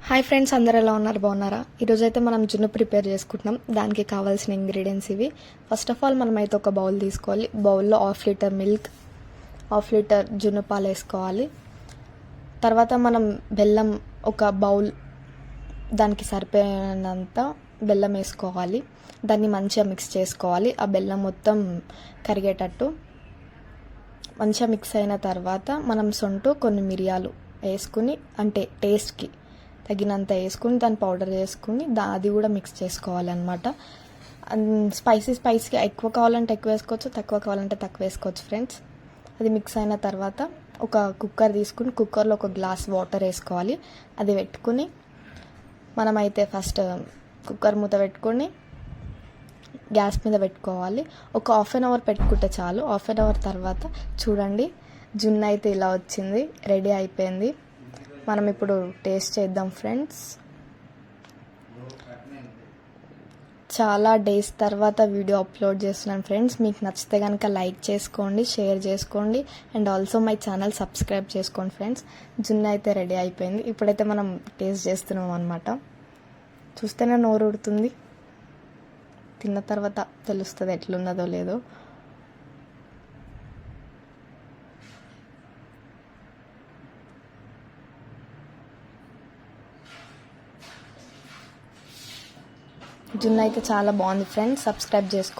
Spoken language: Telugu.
హాయ్ ఫ్రెండ్స్, అందరు ఎలా ఉన్నారు? బాగున్నారా? ఈరోజైతే మనం జున్ను ప్రిపేర్ చేసుకుంటున్నాం. దానికి కావాల్సిన ఇంగ్రీడియంట్స్ ఇవి. ఫస్ట్ ఆఫ్ ఆల్ మనమైతే ఒక బౌల్ తీసుకోవాలి. బౌల్లో 1/2 లీటర్ మిల్క్, 1/2 లీటర్ జున్ను పాలు వేసుకోవాలి. తర్వాత మనం బెల్లం ఒక బౌల్, దానికి సరిపోయినంత బెల్లం వేసుకోవాలి. దాన్ని మంచిగా మిక్స్ చేసుకోవాలి. ఆ బెల్లం మొత్తం కరిగేటట్టు మంచిగా మిక్స్ అయిన తర్వాత మనం సొంటు కొన్ని మిరియాలు వేసుకుని, అంటే టేస్ట్కి తగినంత వేసుకుని దాన్ని పౌడర్ చేసుకుని అది కూడా మిక్స్ చేసుకోవాలన్నమాట. స్పైసీగా ఎక్కువ కావాలంటే ఎక్కువ వేసుకోవచ్చు, తక్కువ కావాలంటే తక్కువ వేసుకోవచ్చు ఫ్రెండ్స్. అది మిక్స్ అయిన తర్వాత ఒక కుక్కర్ తీసుకుని కుక్కర్లో ఒక గ్లాస్ వాటర్ వేసుకోవాలి. అది పెట్టుకుని మనమైతే ఫస్ట్ కుక్కర్ మూత పెట్టుకొని గ్యాస్ మీద పెట్టుకోవాలి. ఒక 1/2 అవర్ పెట్టుకుంటే చాలు. 1/2 అవర్ తర్వాత చూడండి, జున్ను అయితే ఇలా వచ్చింది, రెడీ అయిపోయింది. మనం ఇప్పుడు టేస్ట్ చేద్దాం ఫ్రెండ్స్. చాలా డేస్ తర్వాత వీడియో అప్లోడ్ చేస్తున్నాను ఫ్రెండ్స్. మీకు నచ్చితే కనుక లైక్ చేసుకోండి, షేర్ చేసుకోండి, and also my channel subscribe చేసుకోండి ఫ్రెండ్స్. జున్ను అయితే రెడీ అయిపోయింది. ఇప్పుడైతే మనం టేస్ట్ చేస్తున్నాం అనమాట. చూస్తేనే నోరు ఊడుతుంది. తిన్న తర్వాత తెలుస్తుంది ఎట్లున్నదో లేదో. జున్ను అయితే చాలా బాగుంది ఫ్రెండ్స్. సబ్స్క్రైబ్ చేసుకోండి.